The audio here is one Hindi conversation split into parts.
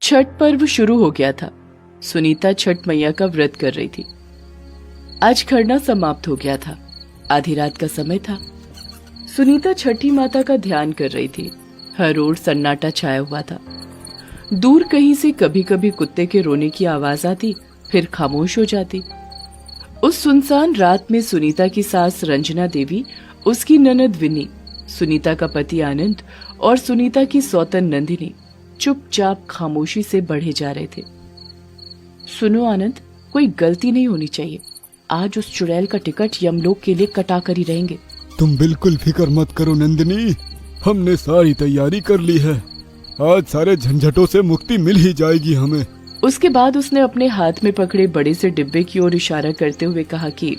छठ पर्व शुरू हो गया था। सुनीता छठ मैया का व्रत कर रही थी। आज खरना समाप्त हो गया था। आधी रात का समय था। सुनीता छठी माता का ध्यान कर रही थी। हर ओर सन्नाटा छाया हुआ था। दूर कहीं से कभी कभी कुत्ते के रोने की आवाज आती, फिर खामोश हो जाती। उस सुनसान रात में सुनीता की सास रंजना देवी, उसकी ननद विनी, सुनीता का पति आनंद और सुनीता की सौतन नंदिनी चुपचाप खामोशी से बढ़े जा रहे थे। सुनो आनंद, कोई गलती नहीं होनी चाहिए। आज उस चुड़ैल का टिकट यमलोक के लिए कटा कर ही रहेंगे। तुम बिल्कुल फिक्र मत करो नंदिनी, हमने सारी तैयारी कर ली है। आज सारे झंझटों से मुक्ति मिल ही जाएगी हमें। उसके बाद उसने अपने हाथ में पकड़े बड़े से डिब्बे की ओर इशारा करते हुए कहा कि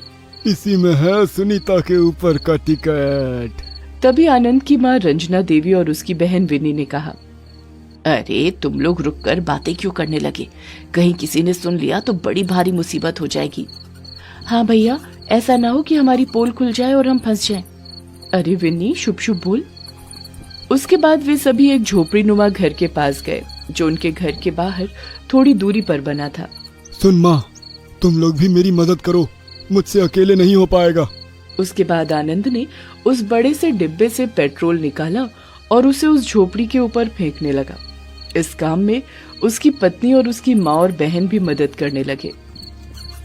इसी में है सुनीता के ऊपर का टिकट। तभी आनंद की माँ रंजना देवी और उसकी बहन विनी ने कहा, अरे तुम लोग रुककर बातें क्यों करने लगे? कहीं किसी ने सुन लिया तो बड़ी भारी मुसीबत हो जाएगी। हाँ भैया, ऐसा ना हो कि हमारी पोल खुल जाए और हम फंस जाएं। अरे विन्नी, शुभ शुभ बोल। उसके बाद वे सभी एक झोपड़ी नुमा घर के पास गए, जो उनके घर के बाहर थोड़ी दूरी पर बना था। सुन माँ, तुम लोग भी मेरी मदद करो, मुझसे अकेले नहीं हो पाएगा। उसके बाद आनंद ने उस बड़े से डिब्बे से पेट्रोल निकाला और उसे उस झोपड़ी के ऊपर फेंकने लगा। इस काम में उसकी पत्नी और उसकी माँ और बहन भी मदद करने लगे।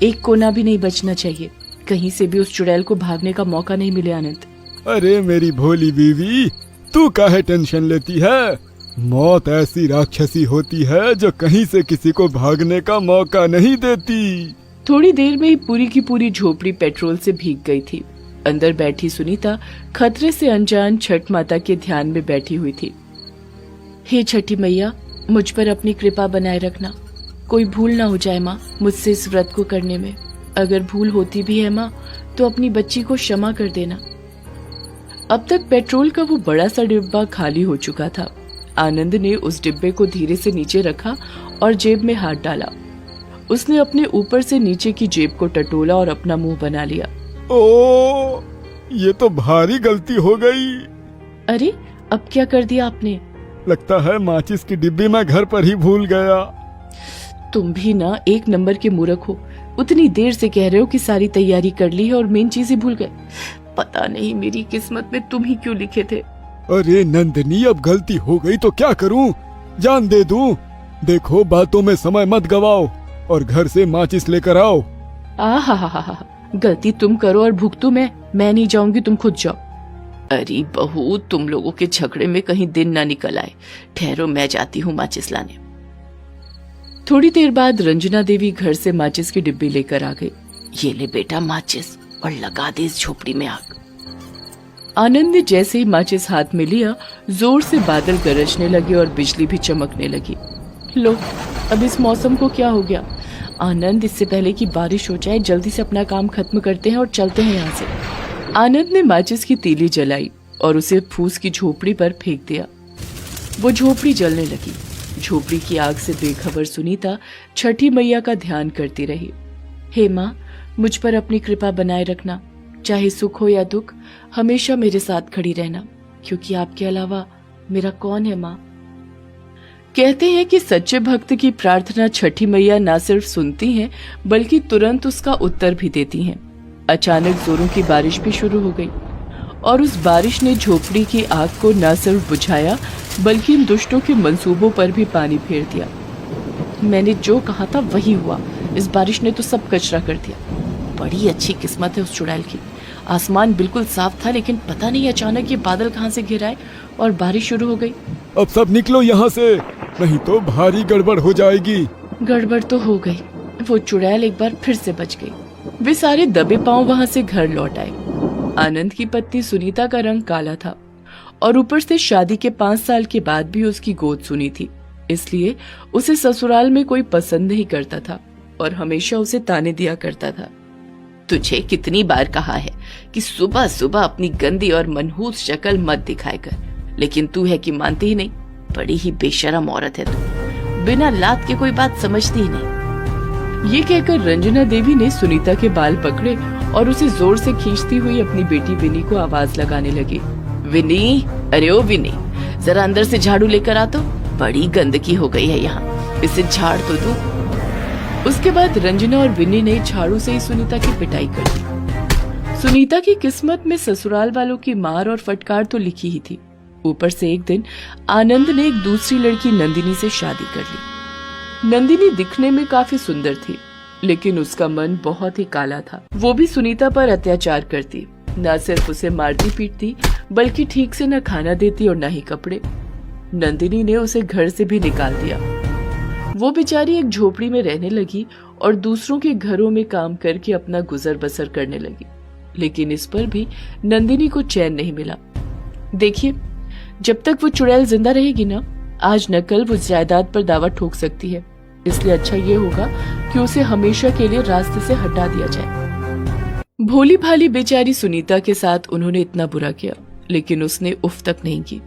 एक कोना भी नहीं बचना चाहिए, कहीं से भी उस चुड़ैल को भागने का मौका नहीं मिले। आनंद, अरे मेरी भोली बीवी, तू काहे टेंशन लेती है? मौत ऐसी राक्षसी होती है जो कहीं से किसी को भागने का मौका नहीं देती। थोड़ी देर में ही पूरी की पूरी झोपड़ी पेट्रोल से भीग गई थी। अंदर बैठी सुनीता खतरे से अनजान छठ माता के ध्यान में बैठी हुई थी। हे छठी मैया, मुझ पर अपनी कृपा बनाए रखना। कोई भूल ना हो जाए माँ मुझसे इस व्रत को करने में। अगर भूल होती भी है माँ, तो अपनी बच्ची को क्षमा कर देना। अब तक पेट्रोल का वो बड़ा सा डिब्बा खाली हो चुका था। आनंद ने उस डिब्बे को धीरे से नीचे रखा और जेब में हाथ डाला। उसने अपने ऊपर से नीचे की जेब को टटोला और अपना मुंह बना लिया। ओ, ये तो भारी गलती हो गई। अरे, अब क्या कर दिया आपने? लगता है माचिस की डिब्बी मैं घर पर ही भूल गया। तुम भी ना एक नंबर के मूर्ख हो। उतनी देर से कह रहे हो कि सारी तैयारी कर ली है और मेन चीज ही भूल गए। पता नहीं मेरी किस्मत में तुम ही क्यों लिखे थे। अरे नंदिनी, अब गलती हो गई तो क्या करूं? जान दे दूं? देखो, बातों में समय मत गवाओ और घर से माचिस लेकर आओ। आहा, गलती तुम करो और भुगतू मैं नहीं जाऊंगी, तुम खुद जाओ। अरे बहू, तुम लोगों के झगड़े में कहीं दिन ना निकल आए। ठहरो, मैं जाती हूँ माचिस लाने। थोड़ी देर बाद रंजना देवी घर से माचिस की डिब्बी लेकर आ गई। ये ले बेटा माचिस और लगा दे इस झोपड़ी में आग। आनंद ने जैसे ही माचिस हाथ में लिया, जोर से बादल गरजने लगे और बिजली भी चमकने लगी। लो, अब इस मौसम को क्या हो गया? आनंद, इससे पहले कि बारिश हो जाए जल्दी से अपना काम खत्म करते हैं और चलते हैं यहाँ से। आनंद ने माचिस की तीली जलाई और उसे फूस की झोपड़ी पर फेंक दिया। वो झोपड़ी जलने लगी। झोपड़ी की आग से बेखबर सुनीता छठी मैया का ध्यान करती रही। हे माँ, मुझ पर अपनी कृपा बनाए रखना। चाहे सुख हो या दुख, हमेशा मेरे साथ खड़ी रहना, क्योंकि आपके अलावा मेरा कौन है माँ? कहते हैं कि सच्चे भक्त की प्रार्थना छठी मैया न सिर्फ सुनती हैं, बल्कि तुरंत उसका उत्तर भी देती हैं। अचानक जोरों की बारिश भी शुरू हो गई और उस बारिश ने झोपड़ी की आग को न सिर्फ बुझाया, बल्कि इन दुष्टों के मंसूबों पर भी पानी फेर दिया। मैंने जो कहा था वही हुआ। इस बारिश ने तो सब कचरा कर दिया। बड़ी अच्छी किस्मत है उस चुड़ैल की। आसमान बिल्कुल साफ था, लेकिन पता नहीं अचानक ये बादल कहाँ से घिर आए और बारिश शुरू हो गई। अब सब निकलो यहाँ से, नहीं तो भारी गड़बड़ हो जाएगी। गड़बड़ तो हो गई। वो चुड़ैल एक बार फिर से बच गई। वे सारे दबे पांव वहां से घर लौट आए। आनंद की पत्नी सुनीता का रंग काला था और ऊपर से शादी के 5 साल के बाद भी उसकी गोद सुनी थी, इसलिए उसे ससुराल में कोई पसंद नहीं करता था और हमेशा उसे ताने दिया करता था। तुझे कितनी बार कहा है कि सुबह सुबह अपनी गंदी और मनहूस शक्ल मत दिखाया कर, लेकिन तू है कि मानती ही नहीं। बड़ी ही बेशरम औरत है तू, बिना लात के कोई बात समझती ही नहीं। ये कहकर रंजना देवी ने सुनीता के बाल पकड़े और उसे जोर से खींचती हुई अपनी बेटी विनी को आवाज लगाने लगी। विनी, अरे ओ विनी, जरा अंदर से झाड़ू लेकर आ तो, बड़ी गंदगी हो गई है यहाँ। इसे झाड़ तो दो। उसके बाद रंजना और विन्नी ने झाड़ू से ही सुनीता की पिटाई कर दी। सुनीता की किस्मत में ससुराल वालों की मार और फटकार तो लिखी ही थी। ऊपर से एक दिन आनंद ने एक दूसरी लड़की नंदिनी से शादी कर ली। नंदिनी दिखने में काफी सुंदर थी, लेकिन उसका मन बहुत ही काला था। वो भी सुनीता पर अत्याचार करती, न सिर्फ उसे मारती पीटती, बल्कि ठीक से न खाना देती और न ही कपड़े। नंदिनी ने उसे घर से भी निकाल दिया। वो बेचारी एक झोपड़ी में रहने लगी और दूसरों के घरों में काम करके अपना गुजर बसर करने लगी। लेकिन इस पर भी नंदिनी को चैन नहीं मिला। देखिए, जब तक वो चुड़ैल जिंदा रहेगी ना, आज न कल वो जायदाद पर दावा ठोक सकती है। इसलिए अच्छा ये होगा कि उसे हमेशा के लिए रास्ते से हटा दिया जाए। भोली भाली बेचारी सुनीता के साथ उन्होंने इतना बुरा किया, लेकिन उसने उफ तक नहीं की।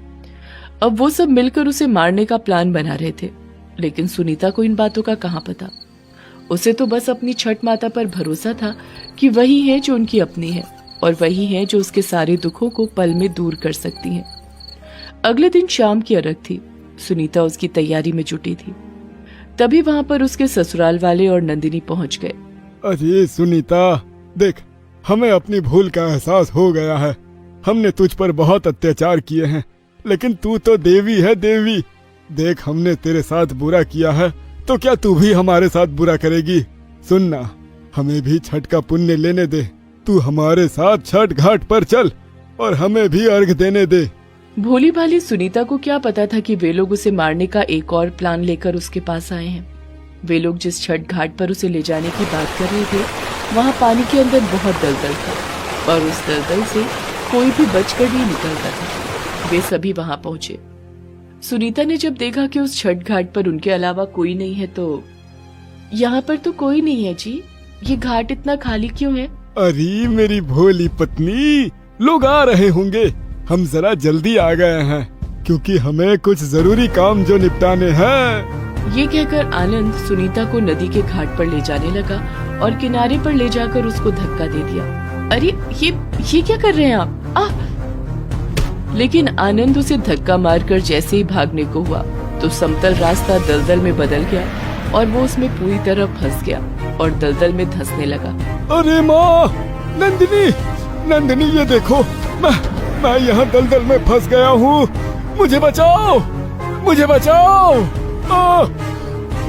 अब वो सब मिलकर उसे मारने का प्लान बना रहे थे, लेकिन सुनीता को इन बातों का कहां पता। उसे तो बस अपनी छठ माता पर भरोसा था कि वही है जो उनकी अपनी है और वही है जो उसके सारे दुखों को पल में दूर कर सकती है। अगले दिन शाम की अरग थी। सुनीता उसकी तैयारी में जुटी थी। तभी वहां पर उसके ससुराल वाले और नंदिनी पहुंच गए। अरे सुनीता, देख, हमें अपनी भूल का एहसास हो गया है। हमने तुझ पर बहुत अत्याचार किए हैं, लेकिन तू तो देवी है, देवी। देख, हमने तेरे साथ बुरा किया है, तो क्या तू भी हमारे साथ बुरा करेगी? सुनना, हमें भी छठ का पुण्य लेने दे। तू हमारे साथ छठ घाट पर चल और हमें भी अर्घ देने दे। भोली भाली सुनीता को क्या पता था कि वे लोग उसे मारने का एक और प्लान लेकर उसके पास आए हैं। वे लोग जिस छठ घाट पर उसे ले जाने की बात कर रहे थे, वहाँ पानी के अंदर बहुत दलदल था और उस दलदल से कोई भी बचकर नहीं निकलता था। वे सभी वहाँ पहुंचे। सुनीता ने जब देखा कि उस छठ घाट पर उनके अलावा कोई नहीं है तो, यहाँ पर तो कोई नहीं है जी, ये घाट इतना खाली क्यों है? अरे मेरी भोली पत्नी, लोग आ रहे होंगे। हम जरा जल्दी आ गए हैं क्योंकि हमें कुछ जरूरी काम जो निपटाने हैं। ये कहकर आनंद सुनीता को नदी के घाट पर ले जाने लगा और किनारे पर ले जाकर उसको धक्का दे दिया। अरे ये क्या कर रहे हैं आप? लेकिन आनंद उसे धक्का मारकर जैसे ही भागने को हुआ तो समतल रास्ता दलदल में बदल गया और वो उसमें पूरी तरह फंस गया और दलदल में धंसने लगा। अरे माँ, नंदिनी, नंदिनी, ये देखो, मैं यहाँ दलदल में फंस गया हूँ। मुझे बचाओ, मुझे बचाओ।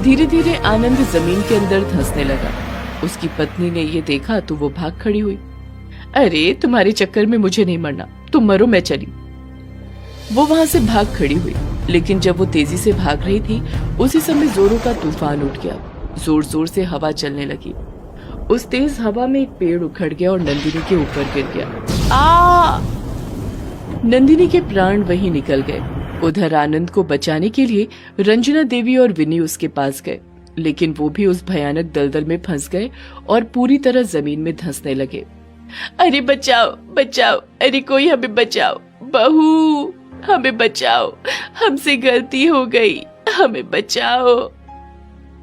धीरे धीरे आनंद जमीन के अंदर धंसने लगा। उसकी पत्नी ने ये देखा तो वो भाग खड़ी हुई। अरे तुम्हारे चक्कर में मुझे नहीं मरना, तुम मरो, मैं चली। वो वहाँ से भाग खड़ी हुई, लेकिन जब वो तेजी से भाग रही थी उसी समय जोरों का तूफान उठ गया। जोर जोर से हवा चलने लगी। उस तेज हवा में एक पेड़ उखड़ गया और नंदिनी के ऊपर गिर गया। नंदिनी के प्राण वहीं निकल गए। उधर आनंद को बचाने के लिए रंजना देवी और विनी उसके पास गए, लेकिन वो भी उस भयानक दलदल में फंस गए और पूरी तरह जमीन में धंसने लगे। अरे बचाओ, बचाओ, अरे कोई हमें बचाओ, बहू हमें बचाओ, हमसे गलती हो गई, हमें बचाओ।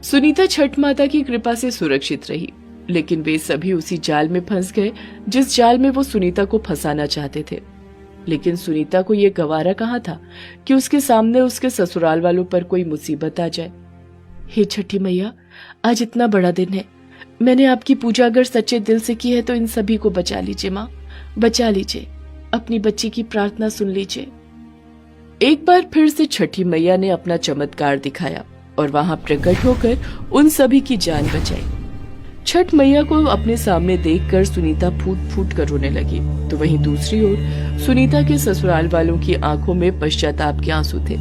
सुनीता छठ माता की कृपा से सुरक्षित रही, लेकिन वे सभी उसी जाल में फंस गए जिस जाल में वो सुनीता को फंसाना चाहते थे। लेकिन सुनीता को ये गवारा कहाँ था कि उसके सामने उसके ससुराल वालों पर कोई मुसीबत आ जाए। हे छठी मैया, आज इतना बड़ा दिन है, मैंने आपकी पूजा अगर सच्चे दिल से की है तो इन सभी को बचा लीजिए माँ, बचा लीजिए, अपनी बच्ची की प्रार्थना सुन लीजिए। एक बार फिर से छठी मैया ने अपना चमत्कार दिखाया और वहां प्रकट होकर उन सभी की जान बचाई। छठ मैया को अपने सामने देखकर सुनीता फूट फूट कर रोने लगी, तो वहीं दूसरी ओर सुनीता के ससुराल वालों की आंखों में पश्चाताप के आंसू थे।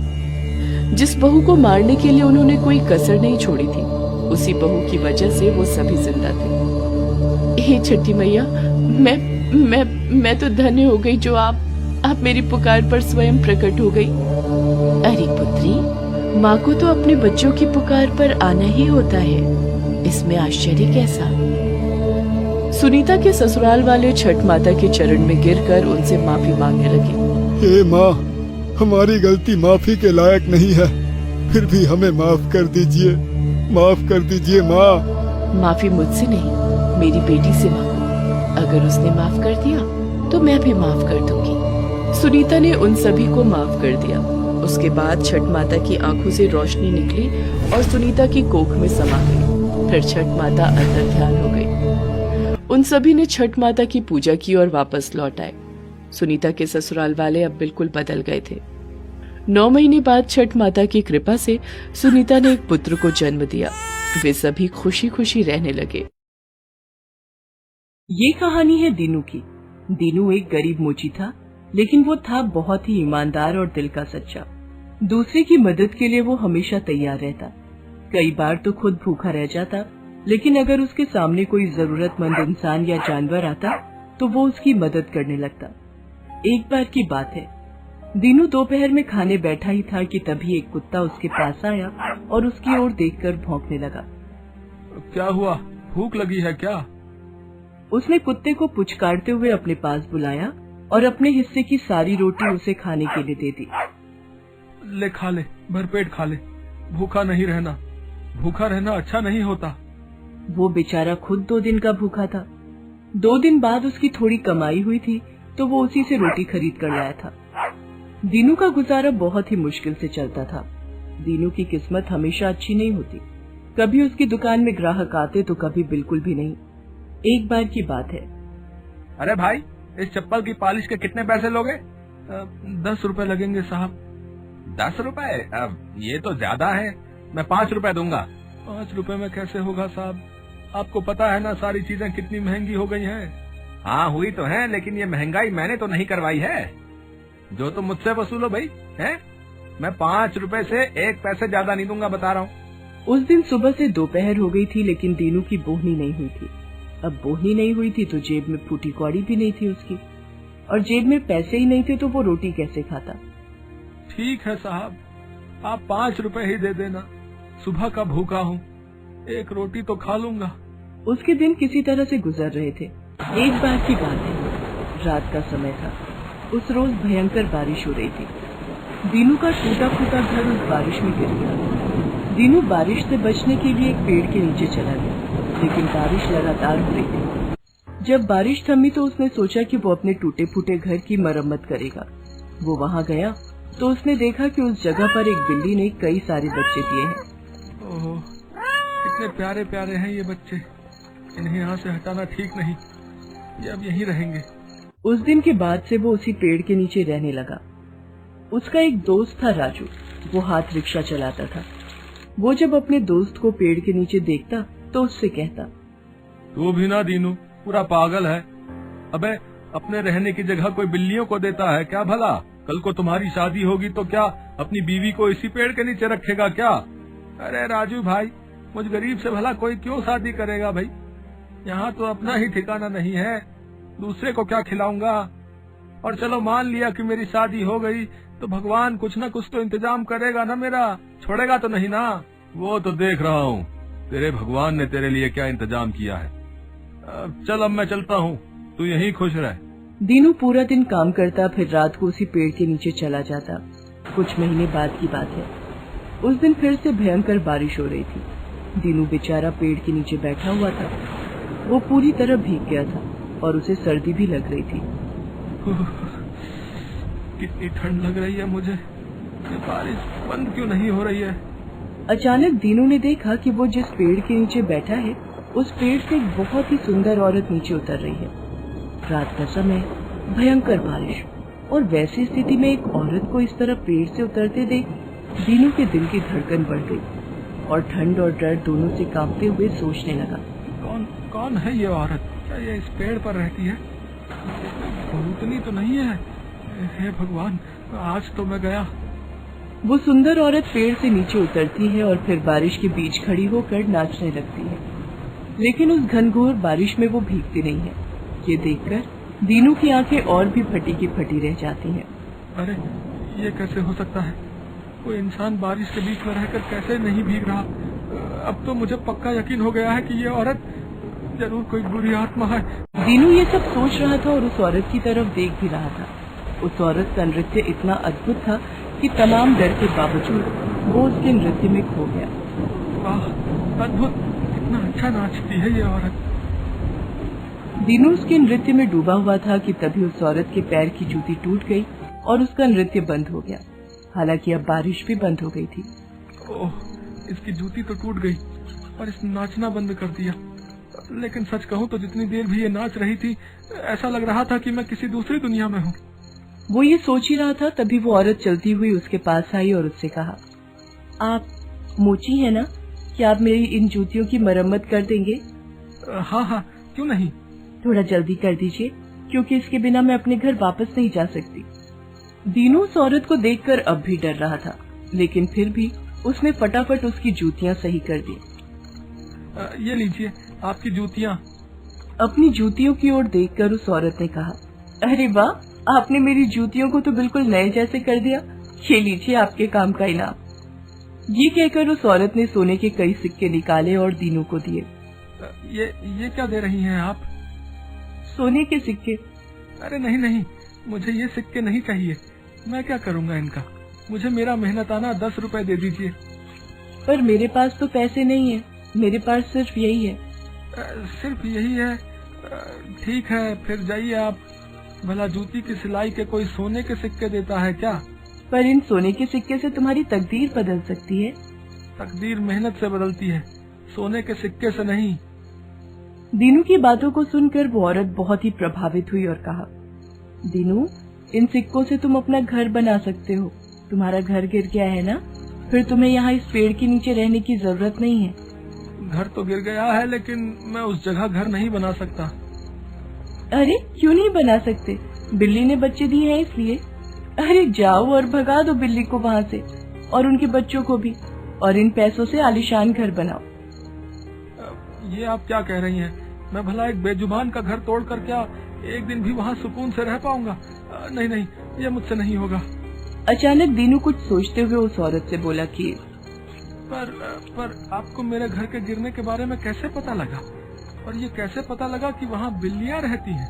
जिस बहू को मारने के लिए उन्होंने कोई कसर नहीं छोड़ी थी, उसी बहू की वजह से वो सभी जिंदा थे। हे छठी मैया, मैं तो धन्य हो गई जो आप मेरी पुकार पर स्वयं प्रकट हो गई। अरे पुत्री, माँ को तो अपने बच्चों की पुकार पर आना ही होता है, इसमें आश्चर्य कैसा? सुनीता के ससुराल वाले छठ माता के चरण में गिरकर उनसे माफी मांगने लगे। हे माँ, हमारी गलती माफी के लायक नहीं है, फिर भी हमें माफ कर दीजिए, माफ कर दीजिए माँ। माफी मुझसे नहीं, मेरी बेटी से मांगो, अगर उसने माफ कर दिया तो मैं भी माफ कर दूंगी। सुनीता ने उन सभी को माफ कर दिया। उसके बाद छठ माता की आंखों से रोशनी निकली और सुनीता की कोख में समा गई। फिर छठ माता अंदर ध्यान हो गई। उन सभी ने छठ माता की पूजा की और वापस लौट आए। सुनीता के ससुराल वाले अब बिल्कुल बदल गए थे। 9 महीने बाद छठ माता की कृपा से सुनीता ने एक पुत्र को जन्म दिया। वे सभी खुशी खुशी रहने लगे। ये कहानी है दीनू की। दीनू एक गरीब मोची था, लेकिन वो था बहुत ही ईमानदार और दिल का सच्चा। दूसरे की मदद के लिए वो हमेशा तैयार रहता। कई बार तो खुद भूखा रह जाता, लेकिन अगर उसके सामने कोई जरूरतमंद इंसान या जानवर आता तो वो उसकी मदद करने लगता। एक बार की बात है, दीनू दोपहर में खाने बैठा ही था कि तभी एक कुत्ता उसके पास आया और उसकी ओर देखकर भौंकने लगा। क्या हुआ, भूख लगी है क्या? उसने कुत्ते को पुचकारते हुए अपने पास बुलाया और अपने हिस्से की सारी रोटी उसे खाने के लिए दे दी। ले खा ले, भरपेट खा ले, भूखा नहीं रहना। भूखा रहना अच्छा नहीं होता। वो बेचारा खुद 2 दिन का भूखा था। 2 दिन बाद उसकी थोड़ी कमाई हुई थी तो वो उसी से रोटी खरीद कर लाया था। दीनू का गुजारा बहुत ही मुश्किल से चलता था। दीनू की किस्मत हमेशा अच्छी नहीं होती। कभी उसकी दुकान में ग्राहक आते तो कभी बिल्कुल भी नहीं। एक बार की बात है। अरे भाई, इस चप्पल की पॉलिश के कितने पैसे लोगे? 10 रुपए लगेंगे साहब। 10 रुपए? ये तो ज्यादा है, मैं 5 रुपए दूंगा। 5 रुपए में कैसे होगा साहब? आपको पता है ना सारी चीजें कितनी महंगी हो गई हैं। हाँ हुई तो है, लेकिन ये महंगाई मैंने तो नहीं करवाई है। जो तुम मुझसे वसूलो भाई, हैं? मैं 5 रुपए से 1 पैसे ज्यादा नहीं दूंगा, बता रहा हूँ। उस दिन सुबह से दोपहर हो गई थी, लेकिन दीनू की बोहनी नहीं हुई थी। अब बोहनी नहीं हुई थी तो जेब में फूटी कौड़ी भी नहीं थी उसकी, और जेब में पैसे ही नहीं थे तो वो रोटी कैसे खाता। ठीक है साहब, आप 5 रुपए ही दे देना। सुबह का भूखा हूँ, 1 रोटी तो खा लूंगा। उसके दिन किसी तरह से गुजर रहे थे। एक बार की बात है, रात का समय था। उस रोज भयंकर बारिश हो रही थी। दीनू का टूटा फूटा घर उस बारिश में गिर गया। दीनू बारिश से बचने के लिए एक पेड़ के नीचे चला गया, लेकिन बारिश लगातार हो रही थी। जब बारिश थमी तो उसने सोचा कि वो अपने टूटे फूटे घर की मरम्मत करेगा। वो वहाँ गया तो उसने देखा कि उस जगह पर एक बिल्ली ने कई सारे बच्चे दिए हैं। ओह, कितने प्यारे प्यारे हैं ये बच्चे। इन्हें यहाँ से हटाना ठीक नहीं, ये अब यहीं रहेंगे। उस दिन के बाद से वो उसी पेड़ के नीचे रहने लगा। उसका एक दोस्त था राजू, वो हाथ रिक्शा चलाता था। वो जब अपने दोस्त को पेड़ के नीचे देखता तो उससे कहता, तू भी ना दीनू, पूरा पागल है। अबे, अपने रहने की जगह कोई बिल्लियों को देता है क्या भला? कल को तुम्हारी शादी होगी तो क्या अपनी बीवी को इसी पेड़ के नीचे रखेगा क्या? अरे राजू भाई, मुझ गरीब से भला कोई क्यों शादी करेगा भाई? यहाँ तो अपना ही ठिकाना नहीं है, दूसरे को क्या खिलाऊंगा? और चलो मान लिया कि मेरी शादी हो गई तो भगवान कुछ न कुछ तो इंतजाम करेगा ना मेरा, छोड़ेगा तो नहीं ना? वो तो देख रहा हूँ, तेरे भगवान ने तेरे लिए क्या इंतजाम किया है। चल अब मैं चलता हूँ, तू यहीं खुश रह। दीनू पूरा दिन काम करता, फिर रात को उसी पेड़ के नीचे चला जाता। कुछ महीने बाद की बात है। उस दिन फिर से भयंकर बारिश हो रही थी। दीनू बेचारा पेड़ के नीचे बैठा हुआ था। वो पूरी तरह भीग गया था और उसे सर्दी भी लग रही थी। कितनी ठंड लग रही है मुझे। ये बारिश बंद क्यों नहीं हो रही है? अचानक दीनू ने देखा कि वो जिस पेड़ के नीचे बैठा है, उस पेड़ से एक बहुत ही सुंदर औरत नीचे उतर रही है। रात का समय, भयंकर बारिश, और वैसी स्थिति में एक औरत को इस तरह पेड़ से उतरते देख दीनू के दिल की धड़कन बढ़ गई और ठंड और डर दोनों से कांपते हुए सोचने लगा, कौन है ये औरत? क्या ये इस पेड़ पर रहती है? भूतनी तो नहीं है? हे भगवान, आज तो मैं गया। वो सुंदर औरत पेड़ से नीचे उतरती है और फिर बारिश के बीच खड़ी होकर नाचने लगती है, लेकिन उस घनघोर बारिश में वो भीगती नहीं है। ये देखकर दीनू की आंखें और भी फटी की फटी रह जाती हैं। अरे, ये कैसे हो सकता है? कोई इंसान बारिश के बीच में रहकर कैसे नहीं भीग रहा? अब तो मुझे पक्का यकीन हो गया है कि ये औरत जरूर कोई बुरी आत्मा है। दीनू ये सब सोच रहा था और उस औरत की तरफ देख भी रहा था। उस औरत का नृत्य इतना अद्भुत था कि तमाम डर के बावजूद वो उसके नृत्य में खो गया। वाह, अद्भुत, कितना अच्छा नाचती है ये औरत। दीनू उसके नृत्य में डूबा हुआ था कि तभी उस औरत के पैर की जूती टूट गई और उसका नृत्य बंद हो गया। हालांकि अब बारिश भी बंद हो गई थी। ओह, इसकी जूती तो टूट गई और इस नाचना बंद कर दिया। लेकिन सच कहूँ तो जितनी देर भी ये नाच रही थी, ऐसा लग रहा था कि मैं किसी दूसरी दुनिया में हूँ। वो ये सोच ही रहा था, तभी वो औरत चलती हुई उसके पास आई और उससे कहा, आप मोची है ना? क्या आप मेरी इन जूतियों की मरम्मत कर देंगे? हाँ हाँ, क्यों नहीं। थोड़ा जल्दी कर दीजिए, क्योंकि इसके बिना मैं अपने घर वापस नहीं जा सकती। दीनू उस औरत को देखकर अब भी डर रहा था, लेकिन फिर भी उसने फटाफट उसकी जूतियां सही कर दी। ये लीजिए आपकी जूतियाँ। अपनी जूतियों की ओर देखकर उस औरत ने कहा, अरे वाह, आपने मेरी जूतियों को तो बिल्कुल नए जैसे कर दिया। ये लीजिए आपके काम का इनाम। ये कहकर उस औरत ने सोने के कई सिक्के निकाले और दीनू को दिए। ये क्या दे रही हैं आप? सोने के सिक्के। अरे नहीं नहीं, मुझे ये सिक्के नहीं चाहिए। मैं क्या करूँगा इनका? मुझे मेरा मेहनताना 10 रुपए दे दीजिए। पर मेरे पास तो पैसे नहीं है, मेरे पास सिर्फ यही है। सिर्फ यही है? ठीक है, फिर जाइए आप। भला जूती की सिलाई के कोई सोने के सिक्के देता है क्या? पर इन सोने के सिक्के से तुम्हारी तकदीर बदल सकती है। तकदीर मेहनत से बदलती है, सोने के सिक्के से नहीं। दीनू की बातों को सुनकर वो औरत बहुत ही प्रभावित हुई और कहा, दीनू, इन सिक्कों से तुम अपना घर बना सकते हो। तुम्हारा घर गिर गया है ना, फिर तुम्हें यहाँ इस पेड़ के नीचे रहने की जरूरत नहीं है। घर तो गिर गया है, लेकिन मैं उस जगह घर नहीं बना सकता। अरे क्यों नहीं बना सकते? बिल्ली ने बच्चे दिए हैं इसलिए। अरे जाओ और भगा दो बिल्ली को वहाँ से, और उनके बच्चों को भी, और इन पैसों से आलीशान घर बनाओ। ये आप क्या कह रही हैं? मैं भला एक बेजुबान का घर तोड़कर क्या एक दिन भी वहाँ सुकून से रह पाऊंगा? नहीं नहीं, ये मुझसे नहीं होगा। अचानक दीनू कुछ सोचते हुए उस औरत से बोला कि पर आपको मेरे घर के गिरने के बारे में कैसे पता लगा? और ये कैसे पता लगा कि वहाँ बिल्लियाँ रहती हैं?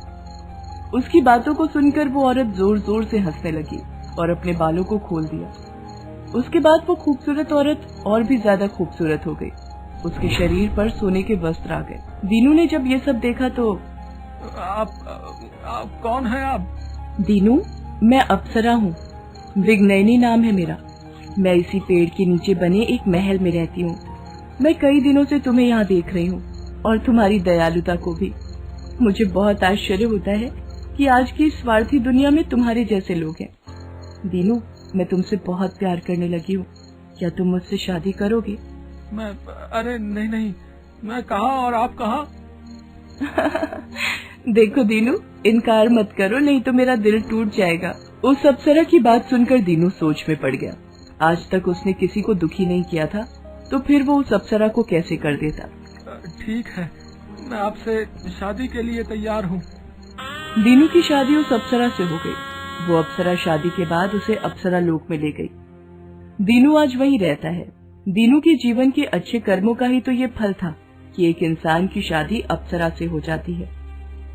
उसकी बातों को सुनकर वो औरत जोर जोर से हंसने लगी और अपने बालों को खोल दिया। उसके बाद वो खूबसूरत औरत और भी ज्यादा खूबसूरत हो गई। उसके शरीर पर सोने के वस्त्र आ गए। दीनू ने जब ये सब देखा तो, आप कौन है आप? दीनू, मैं अप्सरा हूँ। विघ्नयनी नाम है मेरा। मैं इसी पेड़ के नीचे बने एक महल में रहती हूँ। मैं कई दिनों से तुम्हें यहाँ देख रही हूँ और तुम्हारी दयालुता को भी। मुझे बहुत आश्चर्य होता है कि आज की स्वार्थी दुनिया में तुम्हारे जैसे लोग हैं। दीनू, मैं तुमसे बहुत प्यार करने लगी हूँ। क्या तुम मुझसे शादी करोगे? अरे नहीं नहीं, मैं कहाँ और आप कहाँ? देखो दीनू, इनकार मत करो, नहीं तो मेरा दिल टूट जाएगा। उस अप्सरा की बात सुनकर दीनू सोच में पड़ गया। आज तक उसने किसी को दुखी नहीं किया था, तो फिर वो उस अप्सरा को कैसे कर देता? ठीक है, मैं आपसे शादी के लिए तैयार हूँ। दीनू की शादी उस अप्सरा से हो गई। वो अप्सरा शादी के बाद उसे अप्सरा लोक में ले गई। दीनू आज वहीं रहता है। दीनू के जीवन के अच्छे कर्मों का ही तो ये फल था कि एक इंसान की शादी अप्सरा से हो जाती है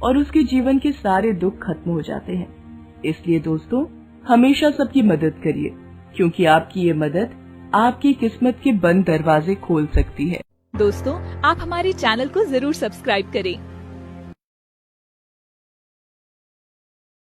और उसके जीवन के सारे दुख खत्म हो जाते हैं। इसलिए दोस्तों, हमेशा सबकी मदद करिए, क्योंकि आपकी ये मदद आपकी किस्मत के बंद दरवाजे खोल सकती है। दोस्तों, आप हमारे चैनल को जरूर सब्सक्राइब करें